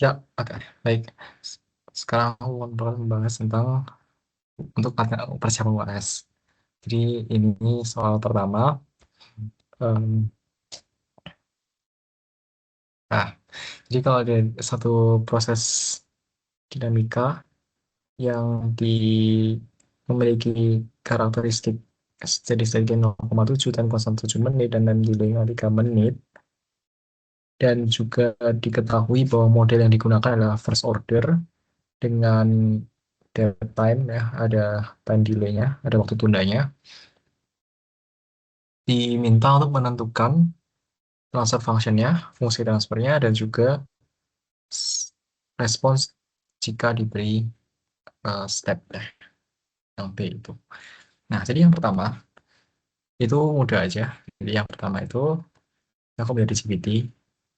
Ya, oke, baik. Sekarang aku mau membahas tentang untuk persiapan UAS. Jadi ini soal pertama. Em, nah, jadi kalau ada satu proses dinamika yang memiliki karakteristik steady state 0,7 dan 0,7 menit dan delay 3 menit, dan juga diketahui bahwa model yang digunakan adalah first order dengan dead time, ya, ada time delay-nya, ada waktu tundanya. Diminta untuk menentukan transfer function-nya, fungsi transfernya, dan juga respons jika diberi step, ya, yang B itu. Nah, jadi yang pertama itu mudah aja. Jadi yang pertama itu aku belajar di GPT,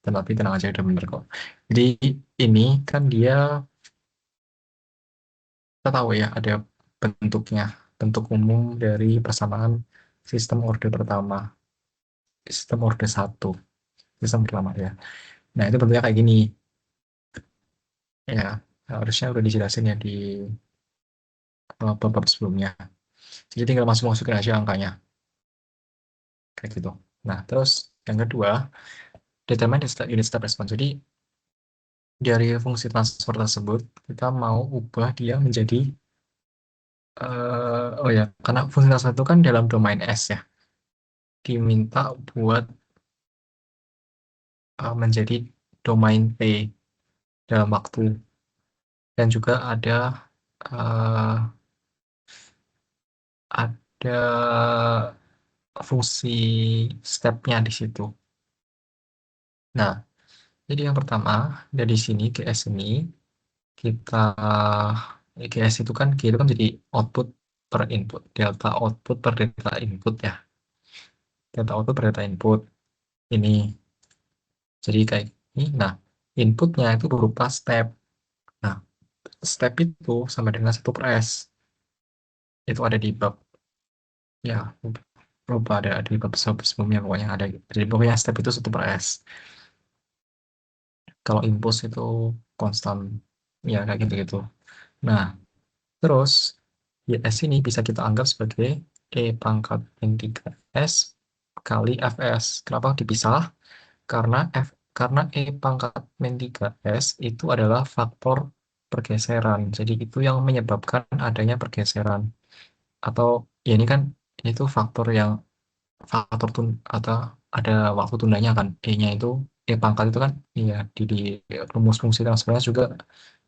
tapi tenang aja, udah bener kok. Jadi ini kan dia, kita tahu ya, ada bentuknya, bentuk umum dari persamaan sistem orde pertama, sistem orde satu, sistem pertama ya. Nah, itu bentuknya kayak gini. Ya, harusnya udah dijelasin ya di bab sebelumnya. Jadi tinggal masukin aja angkanya, kayak gitu. Nah, terus yang kedua, determine the unit step response. Jadi dari fungsi transfer tersebut, kita mau ubah dia menjadi, oh ya, karena fungsi transfer itu kan dalam domain S ya, diminta buat menjadi domain P dalam waktu. Dan juga uh, ada fungsi stepnya di situ. Nah, jadi yang pertama, dari sini GS ini, kita GS itu kan, G itu kan jadi output per input, delta output per delta input ya. Delta output per delta input. Ini, jadi kayak ini. Nah, inputnya itu berupa step. Nah, step itu sama dengan 1/S. Itu ada di bab, ya, lupa, ada di bab sebelumnya pokoknya ada. Jadi pokoknya step itu 1/S. Kalau impuls itu konstan, ya kayak gitu-gitu. Nah, terus YS ini bisa kita anggap sebagai E pangkat min 3S kali Fs. Kenapa dipisah? Karena karena E pangkat min 3S itu adalah faktor pergeseran. Jadi itu yang menyebabkan adanya pergeseran. Atau ya ini kan, itu faktor yang faktor atau ada waktu tundanya kan. E-nya itu, E pangkat itu kan, iya, di rumus fungsi transfernya juga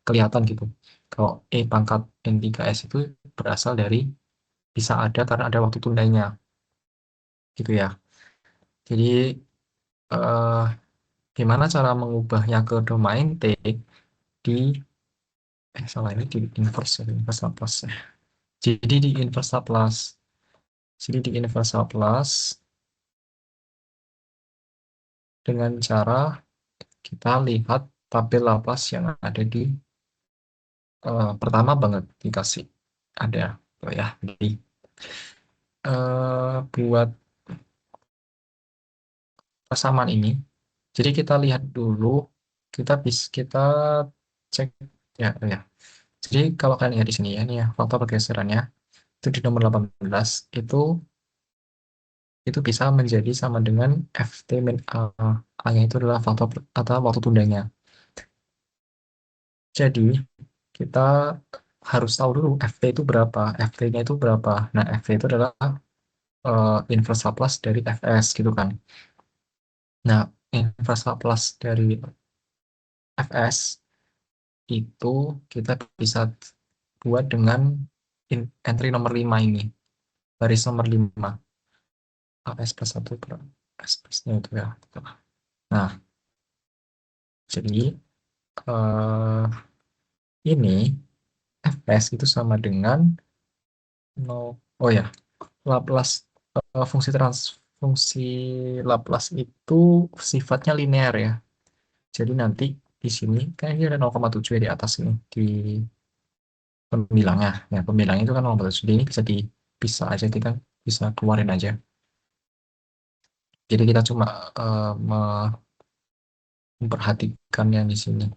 kelihatan gitu. Kalau E pangkat min 3S itu berasal dari, bisa ada karena ada waktu tundanya gitu ya. Jadi eh, gimana cara mengubahnya ke domain T di, salah, ini di inverse ya, inverse Laplace ya. Jadi di inverse Laplace. Jadi di inverse Laplace dengan cara kita lihat tabel Laplace yang ada di, pertama banget dikasih ada, oh ya. Jadi buat persamaan ini, jadi kita lihat dulu, kita cek, ya, ya. Jadi kalau kalian lihat di sini ya, ini ya, faktor pergeserannya itu di nomor 18 itu bisa menjadi sama dengan Ft min A. A-nya itu adalah faktor atau waktu tundanya. Jadi kita harus tahu dulu Ft itu berapa, Ft-nya itu berapa. Nah, Ft itu adalah inverse Laplace dari Fs gitu kan. Nah, inverse Laplace dari Fs itu kita bisa buat dengan entry nomor 5 ini, baris nomor 5. AS plus 1 per S plusnya itu ya. Nah, jadi eh, ini Fs itu sama dengan 0. Oh ya, Laplace, fungsi Laplace itu sifatnya linear ya. Jadi nanti di sini kan ini ada 0,7 ya di atas ini di pembilangnya. Ya, pembilangnya itu kan 0,7. Jadi ini bisa dipisah aja, kita bisa keluarin aja. Jadi kita cuma memperhatikan yang di sini.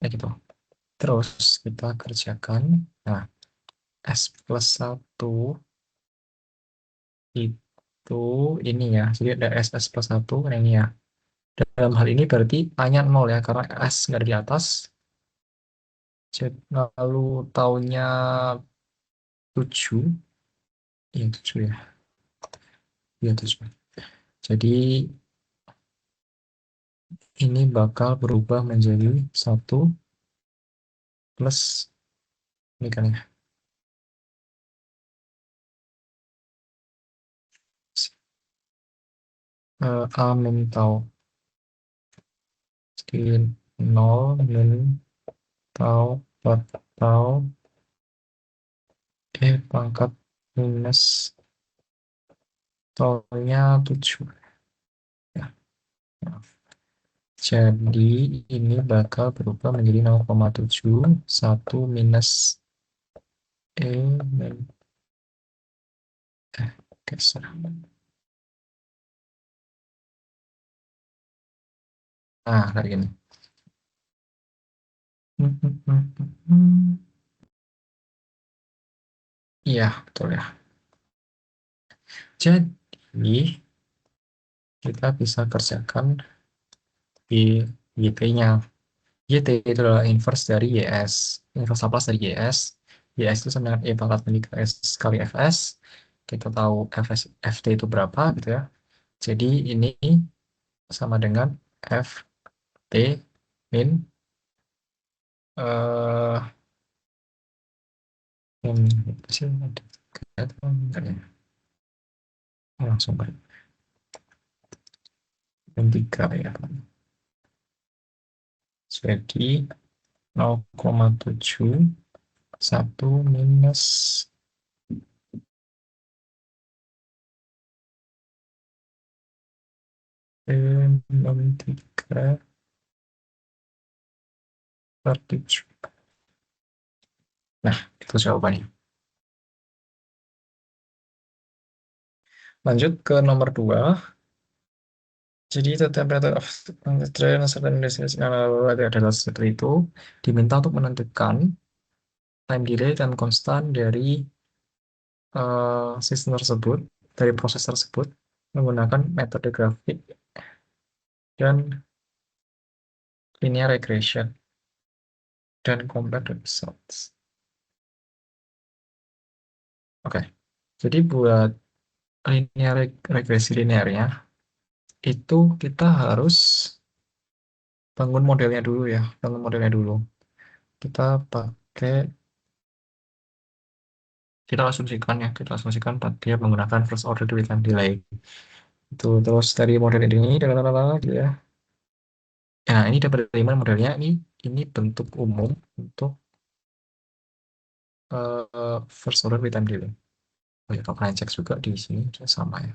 Ya gitu. Terus kita kerjakan. Nah, S plus 1 itu ini ya. Jadi ada S plus 1, nah ini ya. Dalam hal ini berarti A-nya 0 ya, karena S nggak ada di atas. Jadi, lalu tahunnya 7. Iya 7 ya. Iya 7. Jadi ini bakal berubah menjadi 1 plus ini kan ya. A min tau. Jadi 0 min tau per tau pangkat minus taunya 7 ya. Jadi ini bakal berubah menjadi 0,7 1 minus min geser. Nah, kayak gini. Iya, betul ya. Jadi kita bisa kerjakan di YT-nya. YT itu adalah inverse dari YS. Inverse Laplace dari YS. YS itu sama dengan E pangkat mendikkat S kali Fs. Kita tahu Ft itu berapa gitu ya. Jadi ini sama dengan Ft min eh min apa sih? Enggak ya. Langsung balik. Min 3 ya. Jadi 0,7 1 minus min 3 per 7. Nah, itu jawabannya. Lanjut ke nomor 2. Jadi the temperature of the train certain destination adalah seperti itu. Diminta untuk menentukan time delay dan konstan dari sistem tersebut, dari proses tersebut, menggunakan metode grafik dan linear regression dan complex results. Oke, jadi buat linear regresi linearnya, itu kita harus bangun modelnya dulu ya, bangun modelnya dulu. Kita pakai, kita asumsikan dia menggunakan first order with delay. Itu terus dari model ini, gitu ya. Nah, ini dapat dari mana modelnya? Ini bentuk umum untuk first order with time delay. Oh ya, kalau kalian cek juga di sini sama ya.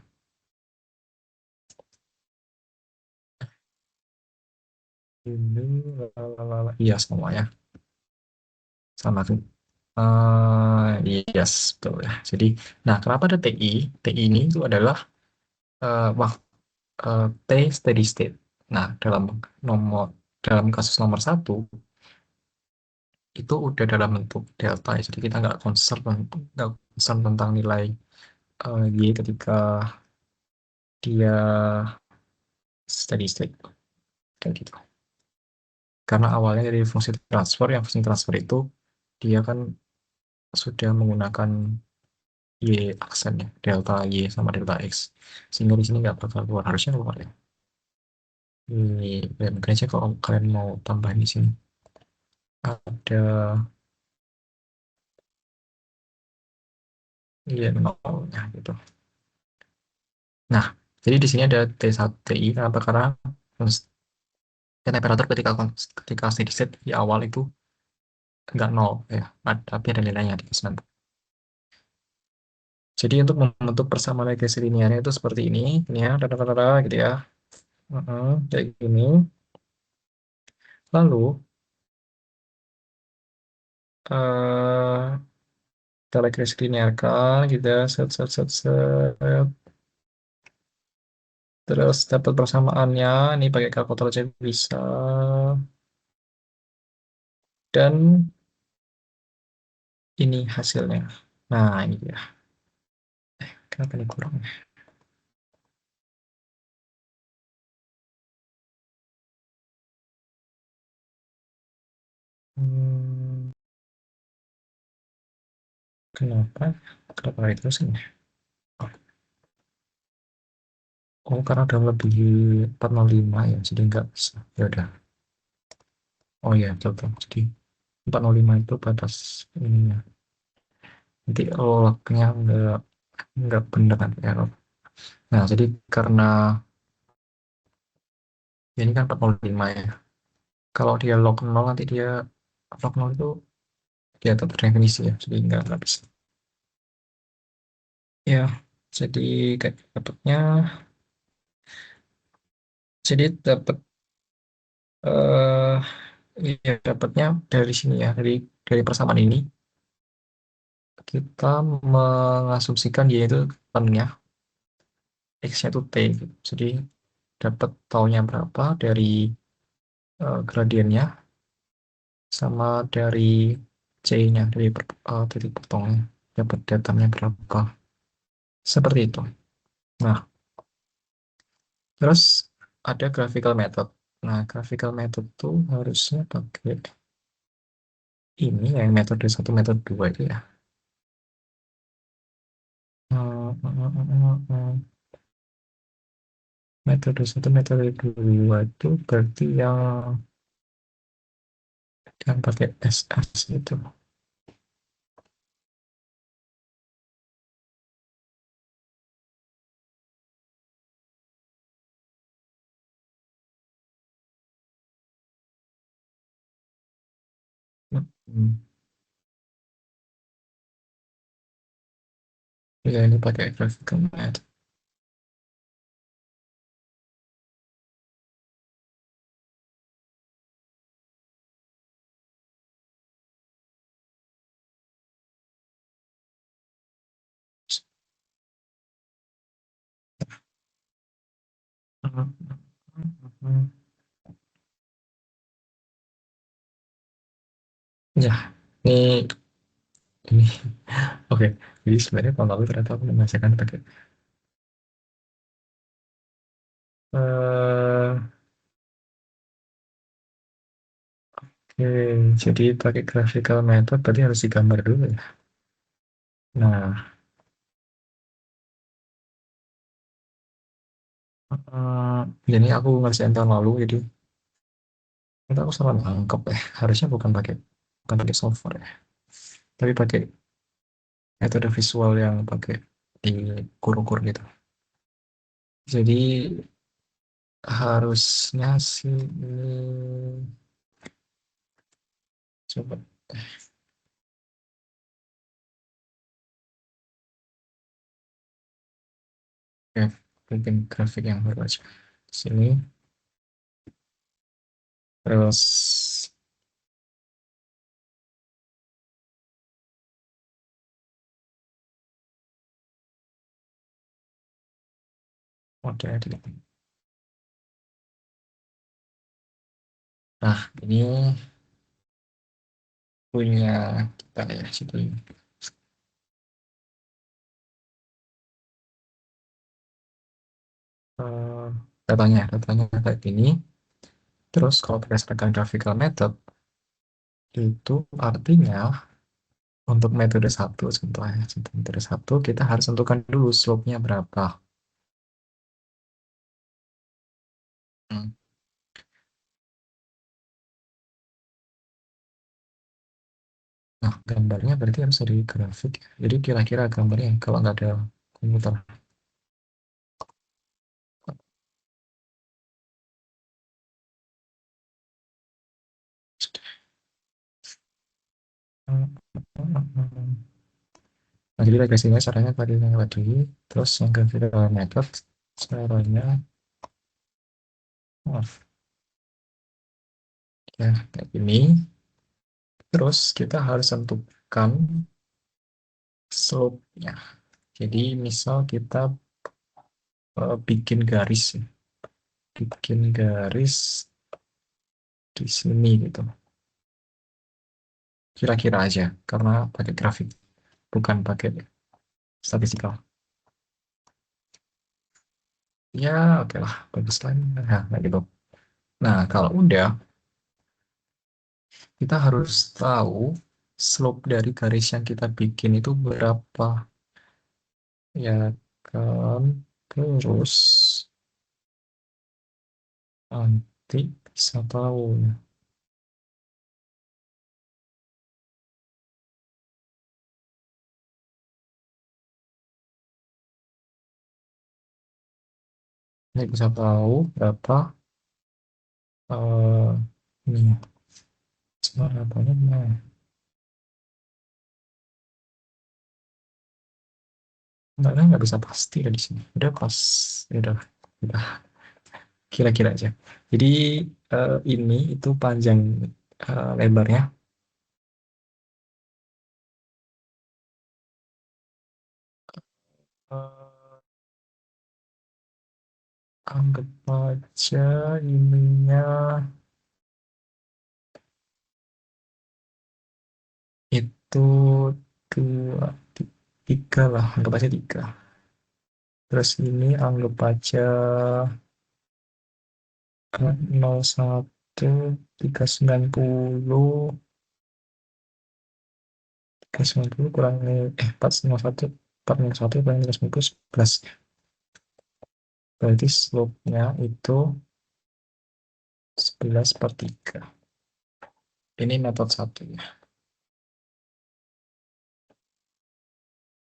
Ini, iya semua ya, sama tuh. Yes, betul ya. Jadi, nah kenapa ada TI? TI ini itu adalah waktu T steady state. Nah, nomor dalam kasus nomor 1 itu udah dalam bentuk delta ya. Jadi kita nggak concern tentang nilai y ketika dia steady state kayak gitu. Karena awalnya dari fungsi transfer, yang fungsi transfer itu dia kan sudah menggunakan y aksennya, delta y sama delta x, sehingga di sini nggak bakal keluar, harusnya keluar ya. Ini ya, mungkin aja kalau kalian mau tambahin di sini ada y nolnya gitu. Nah, jadi di sini ada T1 TI, kenapa? Karena temperatur ketika steady state di awal itu nggak nol ya, tapi ada nilainya di sana. Jadi untuk membentuk persamaan regresi linearnya itu seperti ini ya, gitu ya. Kayak gini. Lalu kita regresi linearkan, gitu ya, set. Terus dapat persamaannya, ini pakai kalkulator aja bisa. Dan ini hasilnya. Nah, ini dia. Kenapa ini kurang? Hmm, kenapa? Kenapa itu sih? Oh, karena udah lebih 405 ya, jadi nggak bisa. Ya udah. Oh ya, betul. Jadi 405 itu batas ininya. Nanti lognya nggak bener nanti error. Nah, jadi karena ini kan 405 ya. Kalau dia log 0 nanti dia log 0 itu dia tetap terdefinisi ya, jadi nggak bisa. Ya, jadi kayak dapatnya, jadi dapat eh ya dapatnya dari sini ya, dari persamaan ini kita mengasumsikan yaitu tengah x-nya itu t gitu. Jadi dapat taunya berapa dari gradiennya sama dari c-nya dari titik potongnya dapat datanya berapa seperti itu. Nah, terus ada graphical method. Nah, graphical method tuh harusnya pakai ini ya, yang metode satu metode dua itu ya. Metode satu metode dua itu berarti yang pakai SS itu. Hmm. Ya, ini pakai graphical method. Ya, ini oke. Jadi sebenarnya tahun lalu ternyata aku mengerjakan pakai eh oke, jadi pakai graphical method berarti harus digambar dulu ya. Nah, jadi aku ngerjain tahun lalu, jadi itu aku salah nangkep ya. Harusnya bukan pakai software ya, tapi pakai metode visual yang pakai di kur-kur gitu. Jadi harusnya sih ini coba ya bikin grafik yang baru aja. Di sini terus mode editing. Nah, ini punya kita ya situ. Eh, datanya kayak gini. Terus kalau berdasarkan graphical method itu artinya untuk metode satu contohnya, untuk metode satu kita harus tentukan dulu slope-nya berapa. Hmm. Nah, gambarnya berarti harus dari grafik ya. Jadi kira-kira gambarnya kalau nggak ada komputer. Nah, jadi regresinya caranya tadi yang tadi, terus yang graphical method caranya, maaf, ya kayak gini. Terus kita harus tentukan slope-nya. Jadi misal kita bikin garis, ya. Bikin garis di sini gitu. kira-kira aja karena pakai grafik, bukan pakai statistikal. Ya, oke lah, bagus lah. Nah, gitu. Nah, kalau udah, kita harus tahu slope dari garis yang kita bikin itu berapa, ya kan? Terus nanti bisa tahu. Ini bisa tahu berapa eh ini berapanya. Nah, nggak bisa pasti ya di sini. Udah pas, udah kira-kira aja. Jadi ini itu panjang lebarnya. Eh, Anggap aja ininya itu dua, tiga lah, anggap aja tiga. Terus ini anggap aja 01, 390, 390 kurang 401, 401 kurang 390, 11. Berarti slope-nya itu 11/3. Ini metode satu ya,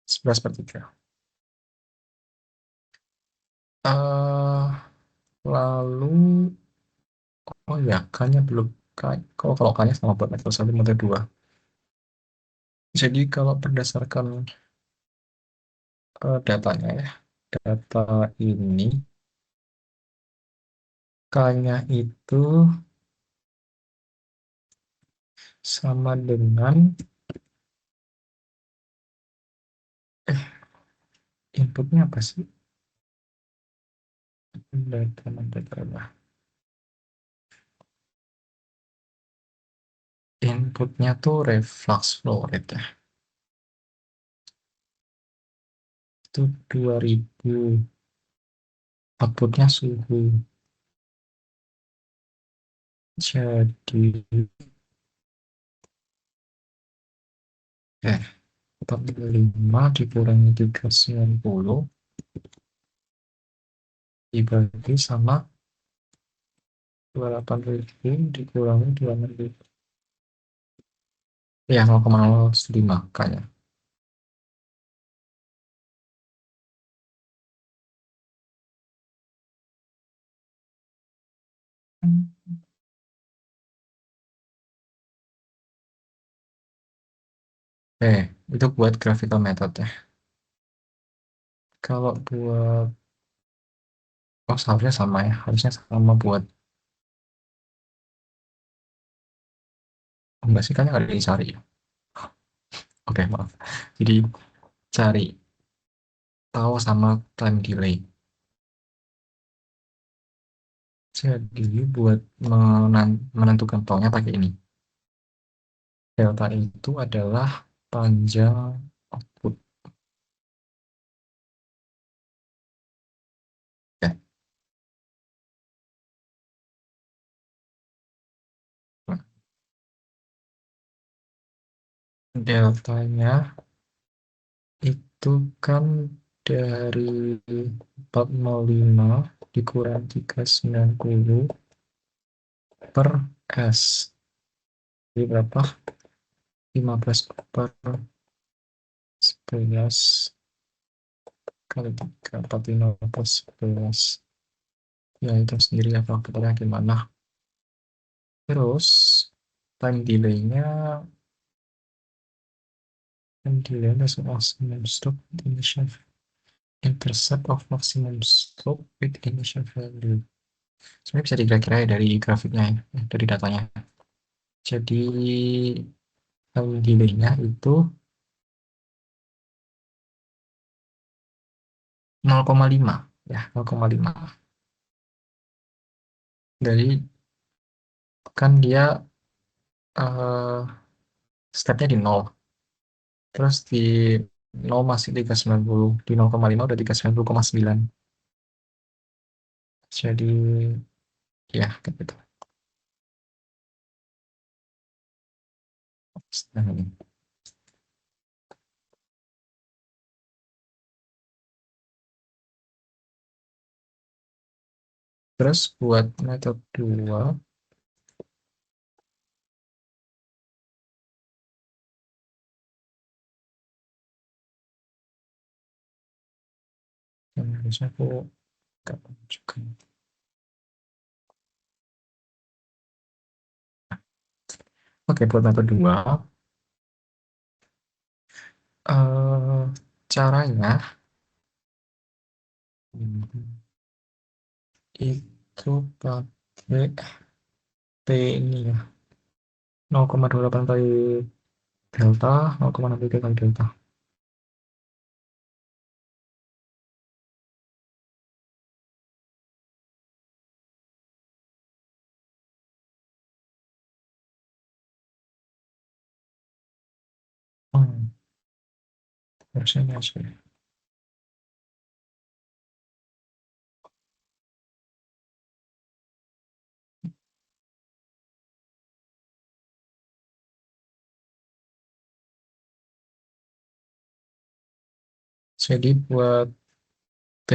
11/3. Eh lalu, oh ya, K-nya belum. Kalau K-nya sama buat metode satu, metode dua. Jadi kalau berdasarkan datanya ya, data ini K-nya itu sama dengan inputnya apa sih? Data. Inputnya tuh reflux flow rate ya. Itu 2000. Outputnya suhu. Jadi, 45 dikurangi 390 dibagi sama 28.000 dikurangi 26.000. Ya, 0,05 kayaknya. Itu buat graphical method ya. Kalau buat, oh seharusnya sama ya, harusnya sama buat, oh, enggak sih, kayaknya nggak dicari ya. Oke, maaf. Jadi cari tahu sama time delay. Jadi buat menentukan taunya pakai ini. Delta itu adalah panjang output. Ya. Deltanya itu kan dari 405 dikurang 390 per S. Jadi berapa? 15 per 11 kali 3, 45 per 11. Ya, itu sendiri ya faktornya gimana. Terus, time delay-nya, is maximum stop with initial intercept of maximum slope with initial value. Sebenarnya bisa dikira-kira ya dari grafiknya ya, dari datanya. Jadi time delay-nya itu 0,5 ya, 0,5. Dari kan dia eh, stepnya di nol. Terus di nol masih 390, di 0,5 udah 390,9. Jadi ya kayak gitu. Nah, ini. Terus buat metode 2, yang harusnya aku nggak juga. Oke, buat metode 2, eh, caranya itu pakai P ini ya, 0,28 kali delta, 0,63 kali delta. Hmm, harusnya ini aja. Jadi buat T,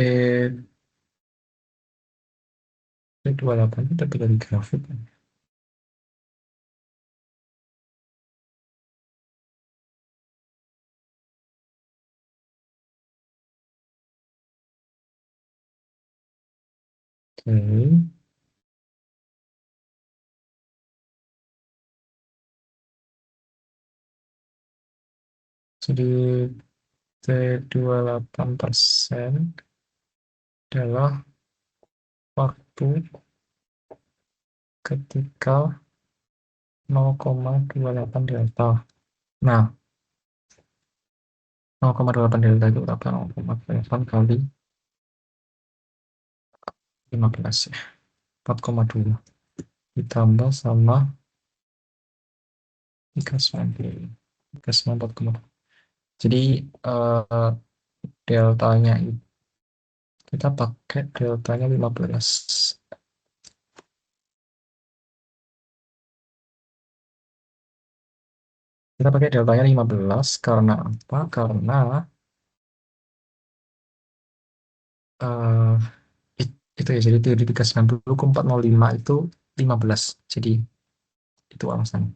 T28 itu tapi dari grafik. Oke, jadi T28% adalah waktu ketika 0,28 delta. Nah, 0,28 delta itu berapa? 0,28 kali 15 ya, 4,2 ditambah sama 3,4,2. Jadi eh, deltanya itu kita pakai deltanya 15. Kita pakai deltanya 15 karena apa? Karena eh, itu ya, jadi teori 390,405 itu 15. Jadi itu alasannya.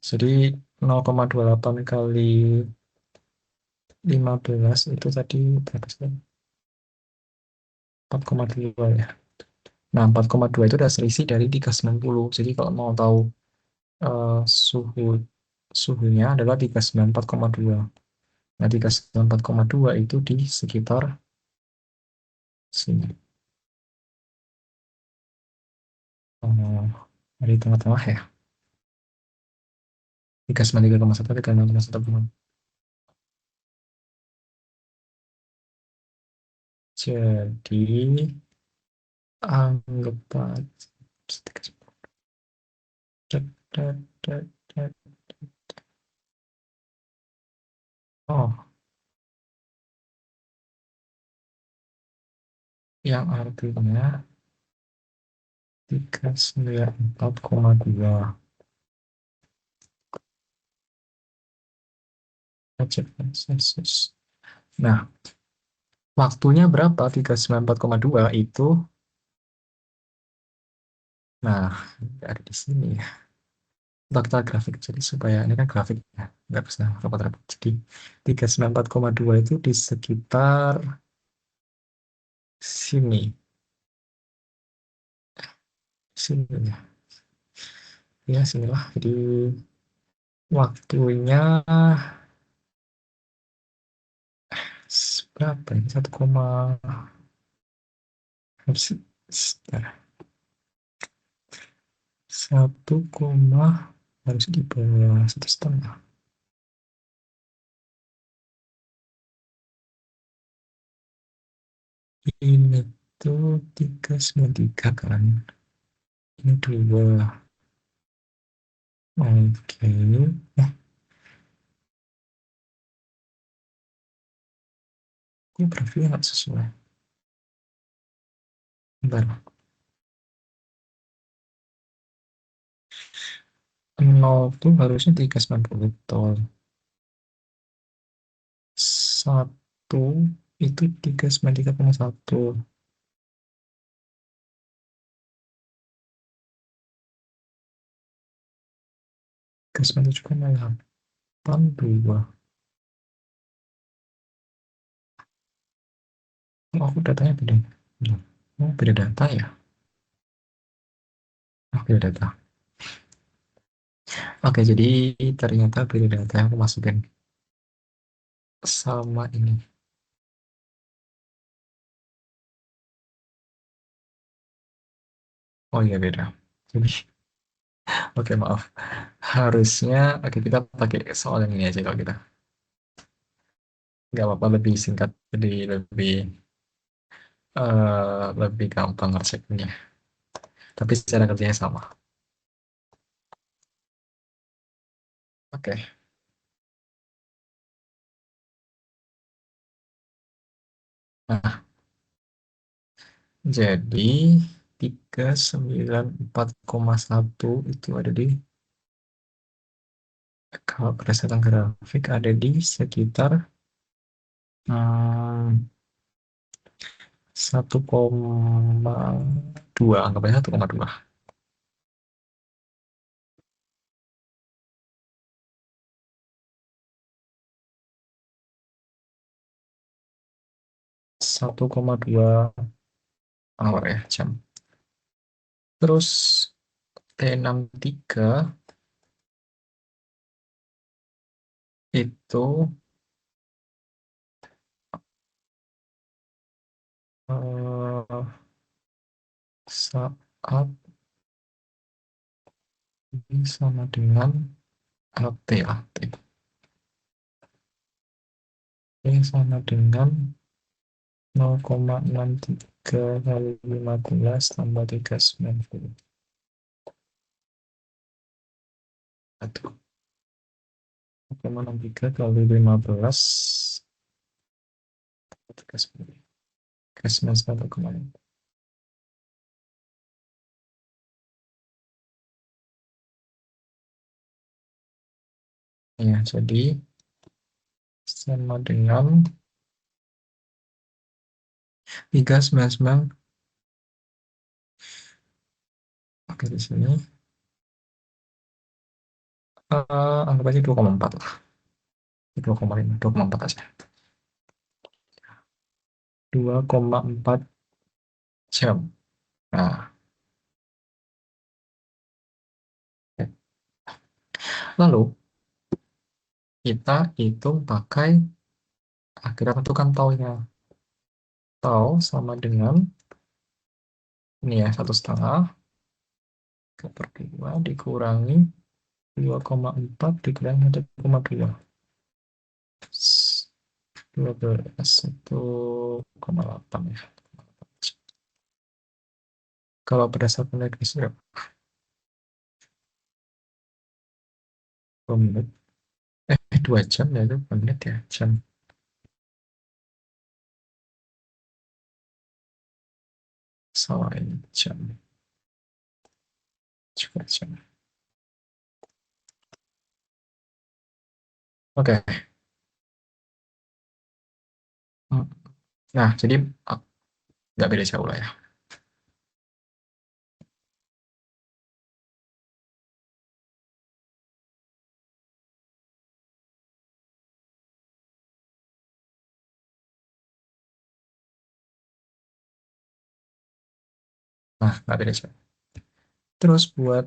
Jadi 0,28 kali 15 itu tadi berapa sih? 4,2 ya. Nah, 4,2 itu udah selisih dari 390. Jadi kalau mau tahu suhu suhunya adalah 394,2. Nah, 394,2 itu di sekitar sini. Oh, di tengah-tengah ya. 393,1, 396,1. Jadi anggap aja. Oh, yang artinya 394,2. Celsius. Nah, waktunya berapa? 394,2 itu. Nah, ada di sini ya. Fakta grafik. Jadi supaya ini kan grafik ya, nggak bisa repot-repot. Jadi 394,2 itu di sekitar sini. Sini ya. Ya, sinilah. Jadi waktunya berapa ini? 1, harus di bawah 1,5. Ini tuh 393 kan. Ini 2. Oke. Eh, ini profilnya nggak sesuai. Bentar. 0 tuh harusnya 390 betul. 1 itu 393,1. 397,82. Oh, aku datanya beda. Bentar. Oh, beda data ya? Oh, beda data. Oke, jadi ternyata beda data yang aku masukin sama ini. Oh iya, beda. Jadi, oke, maaf. Harusnya, oke, kita pakai soal yang ini aja kalau kita. Nggak apa-apa, lebih singkat. Jadi lebih gampang resepnya. Tapi secara kerjanya sama. Oke. Nah, jadi 394,1 itu ada di, kalau berdasarkan grafik, ada di sekitar 1,2, anggap aja 1,2. 1,2 hour ya, jam. Terus T63 itu eh, saat ini sama dengan LT sama dengan 0,63 kali 15 tambah 390. Aduh, 0,63 kali 15 tambah 390. 391,6. Ya, jadi sama dengan 399. Oke, di sini anggap aja 2,4 lah. 2,5, 2,4 aja. 2,4 jam. Nah, oke. Lalu kita hitung pakai kita tentukan taunya. Tau sama dengan ini ya, 1,5 per 2 dikurangi 2,4 dikurangi 1,2. 12, 1,8 ya. Kalau berdasarkan regresi berapa? 2 menit. 2 jam ya, itu menit ya, jam. Salah ini, jam. Juga jam. Oke. Hmm. Nah, jadi nggak beda jauh lah ya. Nah, nggak beda jauh. Terus buat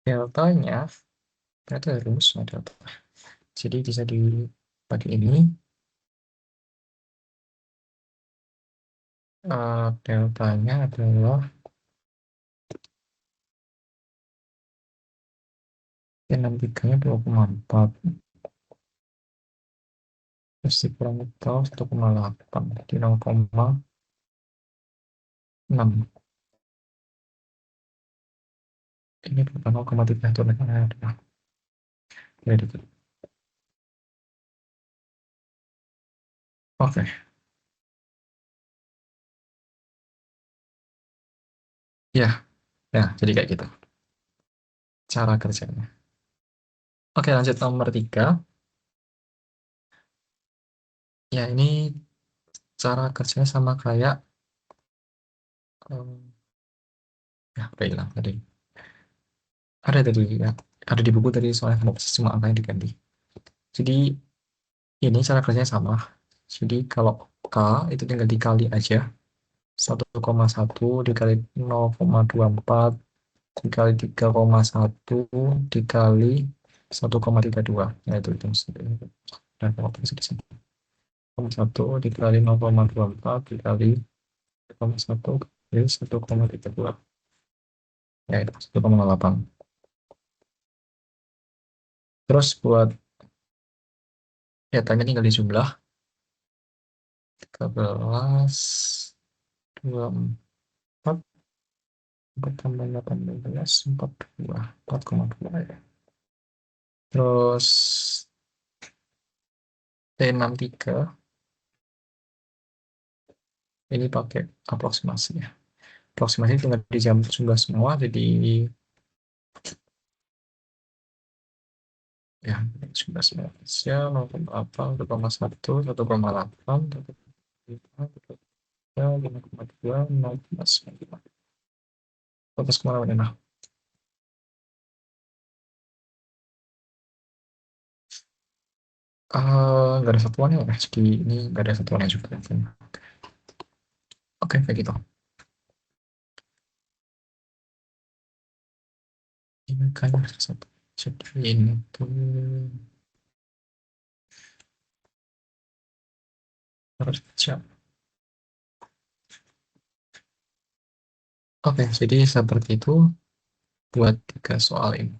deltanya, ternyata ada rumusnya delta. Jadi bisa dipakai ini. Deltanya adalah 63-nya 2,4. Terus dikurangi tau 1,8. Jadi 0,6. Ini berapa 0,3 itu ada. Very good. Oke, ya, ya, jadi kayak gitu cara kerjanya. Oke, lanjut nomor 3. Ya, ini cara kerjanya sama kayak, ya, udah hilang tadi. Ada tadi, ya, ada di buku tadi soalnya kenapa semua angkanya diganti. Jadi, ini cara kerjanya sama. Jadi, kalau K itu tinggal dikali aja. 1,1 dikali 0,24 dikali 3,1 dikali 1,32. Nah, itu sendiri. Dan kalau bisa di sini. 1 dikali 0,24 dikali 1,1 kali 1,32. Ya, itu 1,8. Terus buat ya tanya tinggal dijumlah. 13, 24, 4 tambah 18, 42, 4,2 ya. Terus T63 ini pakai aproksimasi ya. Aproksimasi tinggal dijumlah semua, jadi ya jumlah semua. Ya, 0,8, 1,1, 1,8, 5,2, 0,9. Terus kemana-mana. Nah, nggak ada satuannya lah. Jadi ini nggak ada satuannya juga. Oke, kayak gitu. Ini kan ada satu. Jadi ini tuh kerja. Oke, jadi seperti itu buat 3 soal ini.